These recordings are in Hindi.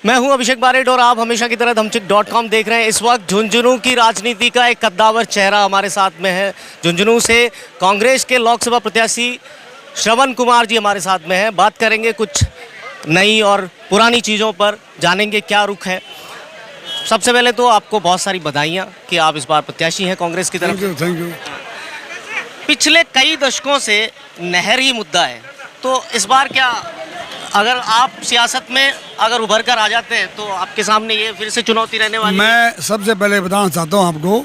मैं हूं अभिषेक बारेट और आप हमेशा की तरह धमचिक.com देख रहे हैं। इस वक्त झुंझुनू की राजनीति का एक कद्दावर चेहरा हमारे साथ में है। झुंझुनू से कांग्रेस के लोकसभा प्रत्याशी श्रवण कुमार जी हमारे साथ में हैं। बात करेंगे कुछ नई और पुरानी चीज़ों पर, जानेंगे क्या रुख है। सबसे पहले तो आपको बहुत सारी बधाइयाँ कि आप इस बार प्रत्याशी हैं कांग्रेस की तरफ। Thank you. पिछले कई दशकों से नहर ही मुद्दा है, तो इस बार क्या अगर आप सियासत में अगर उभर कर आ जाते हैं तो आपके सामने ये फिर से चुनौती रहने वाली है? मैं सबसे पहले बताना चाहता हूँ आपको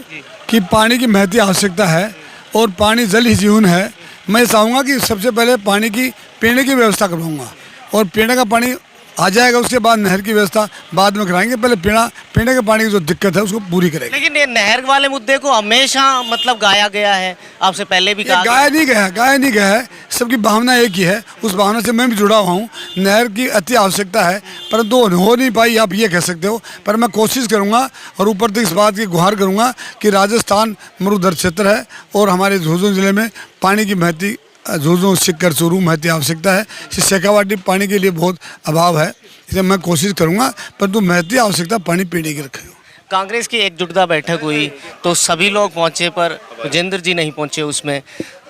कि पानी की महती आवश्यकता है और पानी जल ही जीवन है। मैं चाहूँगा कि सबसे पहले पानी की पीने की व्यवस्था करवाऊँगा और पीने का पानी आ जाएगा, उसके बाद नहर की व्यवस्था बाद में कराएंगे। पहले पीने के पानी की जो दिक्कत है उसको पूरी करेंगे। लेकिन ये नहर वाले मुद्दे को हमेशा मतलब गाया गया है, आपसे पहले भी कहा गाया नहीं गया है। सबकी भावना एक ही है, उस भावना से मैं भी जुड़ा हुआ हूँ। नहर की अति आवश्यकता है, परंतु हो नहीं पाई, आप ये कह सकते हो। पर मैं कोशिश करूँगा और ऊपर तक इस बात की गुहार करूँगा कि राजस्थान मरुधर क्षेत्र है और हमारे झुंझुनू जिले में पानी की महती झुंझुनू सिक्कर चूरू महती आवश्यकता है। शेखावाटी पानी के लिए बहुत अभाव है, इसलिए मैं कोशिश करूँगा, परंतु महती आवश्यकता पानी पीने की रखेगा। कांग्रेस की एकजुटता बैठक हुई तो सभी लोग पहुंचे पर विजेंद्र जी नहीं पहुंचे उसमें,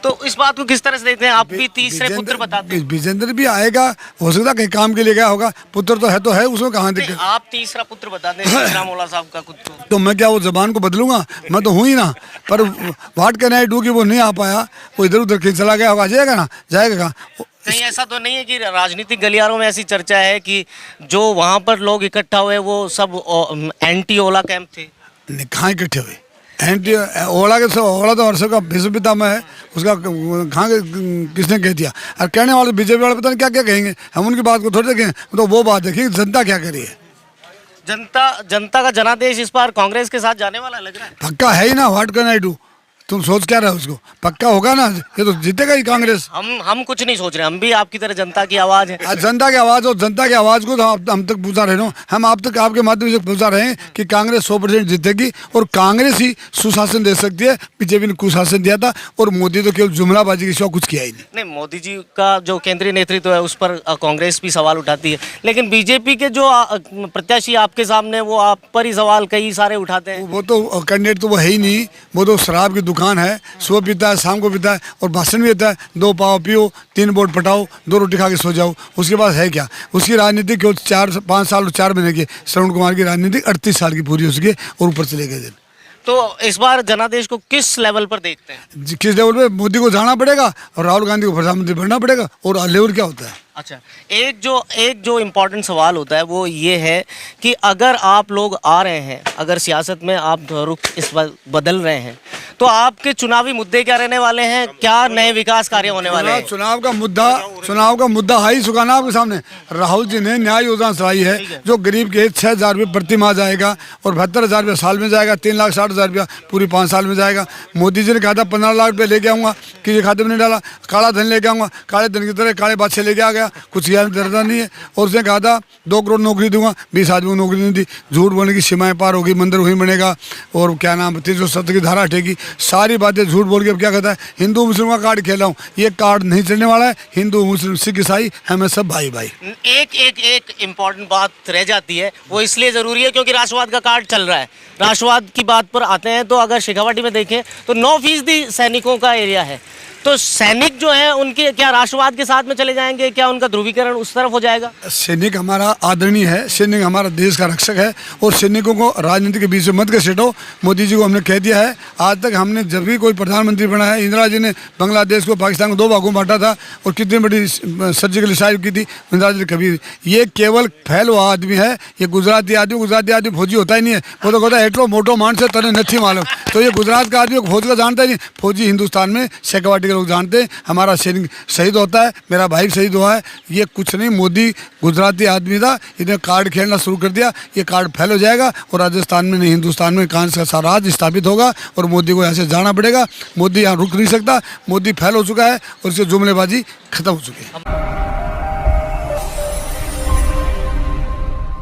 तो इस बात को किस तरह से देखते हैं? आप भी तीसरे पुत्र बताते हैं। विजेंद्र भी आएगा, हो सकता है कहीं काम के लिए गया होगा। पुत्र तो है उसमें कहाँ दिक्कत। आप तीसरा पुत्र बताते हैं तीसरा मौला साहब का खुद को। तो मैं क्या वो जबान को बदलूंगा? मैं तो हूँ ही ना। पर वाट कहना है कि वो नहीं आ पाया, वो इधर उधर कहीं चला गया होगा, आ जाएगा ना, जाएगा कहाँ? कहीं ऐसा तो नहीं है कि राजनीतिक गलियारों में ऐसी चर्चा है कि जो वहाँ पर लोग इकट्ठा हुए वो सब एंटी ओला कैंप थे? कहाँ इकट्ठे हुए? एंटी ओला के सब, ओला तो वर्षों का विश्वपिता में है, उसका कहाँ किसने कह दिया? और कहने वाले बीजेपी वाले पता नहीं क्या क्या कहेंगे, हम उनकी बात को थोड़ी देखें। तो वो बात देखिए जनता क्या करी है। जनता का जनादेश इस बार कांग्रेस के साथ जाने वाला लग रहा है। पक्का है ही ना। What can I do? तुम सोच क्या रहे हो? उसको पक्का होगा ना, ये तो जीतेगा ही कांग्रेस। हम कुछ नहीं सोच रहे, हम भी आपकी तरह जनता की आवाज है। जनता की आवाज और जनता की आवाज को तो हम तक पहुंचा रहे हो। हम आप तक आपके माध्यम से पहुंचा रहे हैं कि कांग्रेस 100% जीतेगी और कांग्रेस ही सुशासन दे सकती है। बीजेपी ने कुशासन दिया था और मोदी तो केवल जुमलाबाजी के सिवा कुछ किया ही नहीं। मोदी जी का जो केंद्रीय नेतृत्व है उस पर कांग्रेस भी सवाल उठाती है, लेकिन बीजेपी के जो प्रत्याशी आपके सामने वो आप पर ही सवाल कई सारे उठाते हैं। वो तो कैंडिडेट तो वो है ही नहीं, वो तो शराब की दुकान है, सुबह पीता है, शाम को पीता है और भाषण भी देता है। 2 पाव पियो, 3 वोट पटाओ, 2 रोटी खा के सो जाओ। उसके बाद है क्या? उसकी राजनीति केवल 5 साल और 4 महीने की। श्रवण कुमार की राजनीति 38 साल की पूरी हो चुकी है और ऊपर चले गए दिन। तो इस बार जनादेश को किस लेवल पर देखते हैं? किस लेवल पे? मोदी को जाना पड़ेगा और राहुल गांधी को प्रधानमंत्री बनना पड़ेगा। और लेवल क्या होता है? अच्छा, एक जो इम्पोर्टेंट सवाल होता है वो ये है कि अगर आप लोग आ रहे हैं, अगर सियासत में आप रुख इस बार बदल रहे हैं, तो आपके चुनावी मुद्दे क्या रहने वाले हैं? क्या नए विकास कार्य होने वाले हैं? चुनाव का मुद्दा है ही सुखाना आपके सामने। राहुल जी ने न्याय योजना चलाई है जो गरीब के 6,000 रुपये प्रति माह जाएगा और 72,000 रुपये साल में जाएगा, 3,60,000 रुपया पूरी 5 साल में जाएगा। मोदी जी ने कहा था 15 लाख रुपये लेके आऊँगा, किसी खाते में नहीं डाला। काला धन लेके आऊँगा, काले धन की तरह काले बादशाह लेके आ गया, कुछ यार दर्दा नहीं है। और उसने कहा था 2 करोड़ नौकरी दूंगा, 20 आदमी को नौकरी नहीं दी। झूठ बोलने की सीमाएं पार होगी, मंदिर वहीं बनेगा और क्या नाम 370 की धारा हटेगी। सारी बातें झूठ बोल के अब क्या कहता है? हिंदू मुस्लिम का कार्ड खेला हूँ, ये कार्ड नहीं चलने वाला है। हिंदू मुस्लिम सिख ईसाई हमें सब भाई भाई। एक इम्पॉर्टेंट बात रह जाती है, वो इसलिए ज़रूरी है क्योंकि राष्ट्रवाद का कार्ड चल रहा है। राष्ट्रवाद की बात पर आते हैं तो अगर शेखावाटी में देखें तो 9% सैनिकों का एरिया है, तो सैनिक जो है उनके क्या राष्ट्रवाद के साथ में चले जाएंगे? क्या उनका ध्रुवीकरण उस तरफ हो जाएगा? सैनिक हमारा आदरणीय है, सैनिक हमारा देश का रक्षक है और सैनिकों को राजनीति के बीच में मत घसीटो। मोदी जी को हमने कह दिया है, आज तक हमने जब भी कोई प्रधानमंत्री बना है, इंदिरा जी ने बांग्लादेश को पाकिस्तान को 2 भागों में बांटा था और कितनी बड़ी सर्जिकल स्ट्राइक की थी इंदिरा जी ने कभी। ये केवल फैल हुआ आदमी है, ये गुजराती आदमी फौजी होता ही नहीं है। वो तो कहता है हेटरो मोटो मान से तने नहीं मालूम। तो ये गुजरात का आदमी फौज का जानता ही नहीं। फौजी हिंदुस्तान में शेखावाटी लोग जानते हैं। हमारा सैनिक शहीद होता है, मेरा भाई शहीद हुआ है। ये कुछ नहीं, मोदी गुजराती आदमी था, इन्हें कार्ड खेलना शुरू कर दिया। ये कार्ड फैल हो जाएगा और राजस्थान में नहीं हिंदुस्तान में कांग्रेस का सारा राज स्थापित होगा और मोदी को यहाँ से जाना पड़ेगा। मोदी यहाँ रुक नहीं सकता, मोदी फैल हो चुका है और इसकी जुमलेबाजी खत्म हो चुकी है।